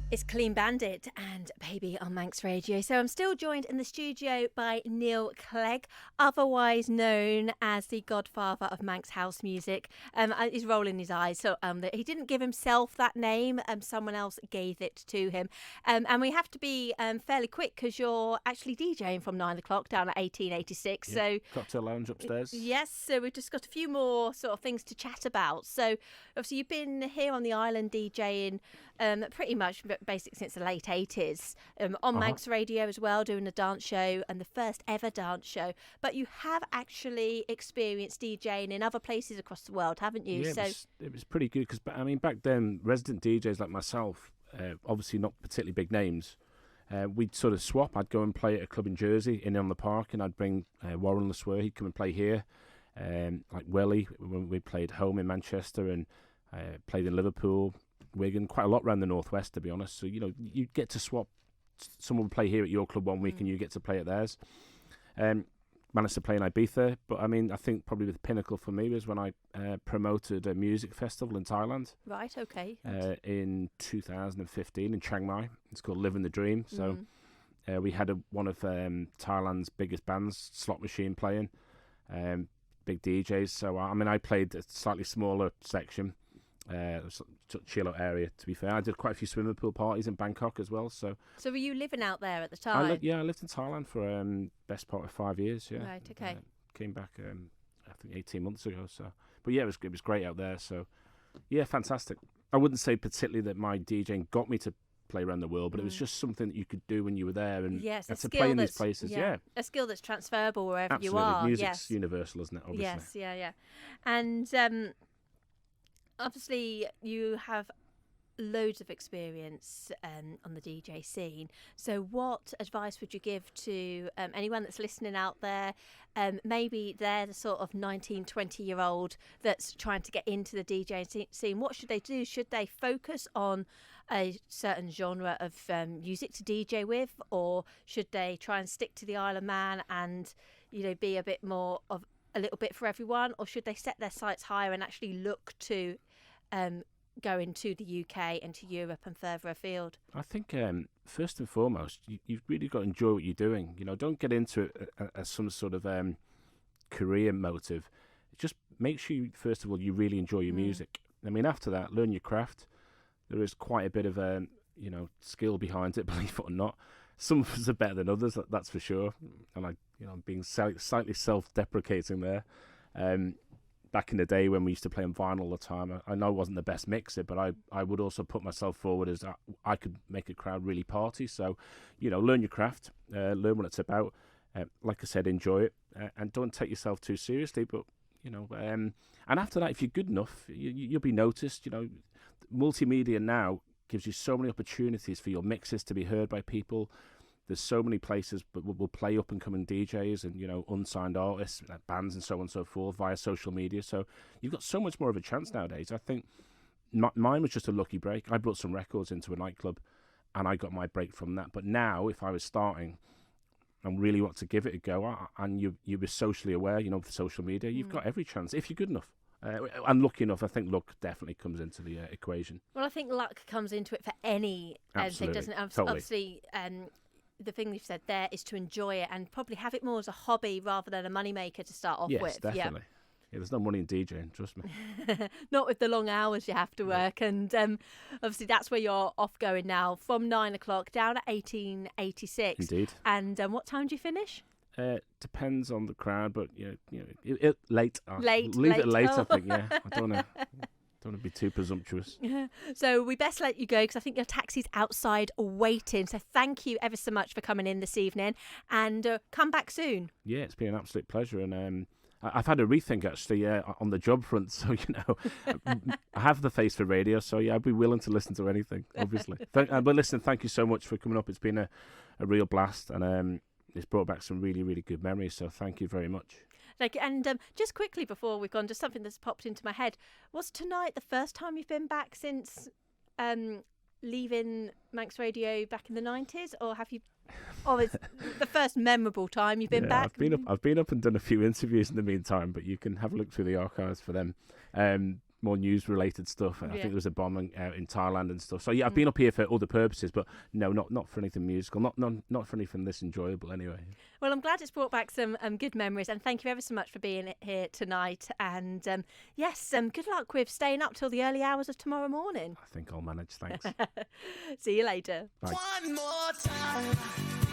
It's Clean Bandit and Baby on Manx Radio. So I'm still joined in the studio by Neal Clague, otherwise known as the godfather of Manx house music. He's rolling his eyes. So he didn't give himself that name. Someone else gave it to him. And we have to be fairly quick because you're actually DJing from 9 o'clock down at 1886. Yeah, so cocktail lounge upstairs. Yes, so we've just got a few more sort of things to chat about. So obviously you've been here on the island DJing pretty much basically since the late 80s, on Manx Radio as well, doing a dance show and the first ever dance show. But you have actually experienced DJing in other places across the world, haven't you? Yeah, it was pretty good because, I mean, back then, resident DJs like myself, obviously not particularly big names, we'd sort of swap. I'd go and play at a club in Jersey, in on the park, and I'd bring Warren LeSueur. He'd come and play here. Like Welly, when we played home in Manchester and played in Liverpool, Wigan, quite a lot around the northwest, to be honest. So, you know, you get to swap. Someone would play here at your club one week and you get to play at theirs. Managed to play in Ibiza, but I mean, I think probably the pinnacle for me was when I promoted a music festival in Thailand. Right, okay. In 2015 in Chiang Mai. It's called Living the Dream. So we had one of Thailand's biggest bands, Slot Machine, playing, big DJs. So, I mean, I played a slightly smaller section, chill out area, to be fair. I did quite a few swimming pool parties in Bangkok as well. So were you living out there at the time? I lived in Thailand for best part of 5 years. Yeah, right, okay. Came back I think 18 months ago. So, but yeah, it was great out there. So yeah, fantastic. I wouldn't say particularly that my DJing got me to play around the world, but it was just something that you could do when you were there, and to play in these places. Yeah, a skill that's transferable wherever absolutely. You are. Music's universal, isn't it? Obviously. Yes, yeah. And obviously you have loads of experience on the DJ scene. So what advice would you give to anyone that's listening out there? Maybe they're the sort of 19, 20-year-old that's trying to get into the DJ scene. What should they do? Should they focus on a certain genre of music to DJ with, or should they try and stick to the Isle of Man and, you know, be a bit more of a little bit for everyone, or should they set their sights higher and actually look to go into the UK and to Europe and further afield? I think first and foremost, you've really got to enjoy what you're doing. You know, don't get into it as some sort of career motive. Just make sure, first of all, you really enjoy your music. I mean, after that, learn your craft. There is quite a bit of skill behind it, believe it or not. Some of us are better than others, that's for sure. And I'm being slightly self-deprecating there. Back in the day when we used to play on vinyl all the time, I know I wasn't the best mixer, but I would also put myself forward as I could make a crowd really party. So, you know, learn your craft, learn what it's about. Like I said, enjoy it, and don't take yourself too seriously. But, you know, and after that, if you're good enough, you'll be noticed. You know, multimedia now gives you so many opportunities for your mixes to be heard by people. There's so many places but will play up and coming DJs and, you know, unsigned artists, like bands and so on and so forth via social media. So you've got so much more of a chance nowadays. I think mine was just a lucky break. I brought some records into a nightclub and I got my break from that. But now, if I was starting and really want to give it a go, and you were socially aware, you know, with social media, you've got every chance if you're good enough. And lucky enough, I think luck definitely comes into the equation. Well, I think luck comes into it for any thing, doesn't it? Totally. Obviously, the thing you've said there is to enjoy it and probably have it more as a hobby rather than a moneymaker to start off with. Yes, definitely. Yeah, there's no money in DJing, trust me. Not with the long hours you have to work. And obviously that's where you're off going now, from 9 o'clock down at 1886. Indeed. And what time do you finish? Depends on the crowd, but late. Late. It late, I think. Yeah, I don't want to be too presumptuous. So we best let you go because I think your taxi's outside waiting. So thank you ever so much for coming in this evening, and come back soon. Yeah, it's been an absolute pleasure, and I've had a rethink actually on the job front. So, you know, I have the face for radio, so yeah, I'd be willing to listen to anything, obviously. But listen, thank you so much for coming up. It's been a real blast, and it's brought back some really, really good memories. So thank you very much. Just quickly before we've gone, just something that's popped into my head. Was tonight the first time you've been back since leaving Manx Radio back in the 90s, or have you? Or it's the first memorable time you've been back? I've been up and done a few interviews in the meantime, but you can have a look through the archives for them. more news-related stuff. I think there was a bombing out in Thailand and stuff. So yeah, I've Mm. been up here for other purposes, but no, not for anything musical. Not for anything this enjoyable anyway. Well, I'm glad it's brought back some good memories, and thank you ever so much for being here tonight. And yes, good luck with staying up till the early hours of tomorrow morning. I think I'll manage. Thanks. See you later. Bye. One more time.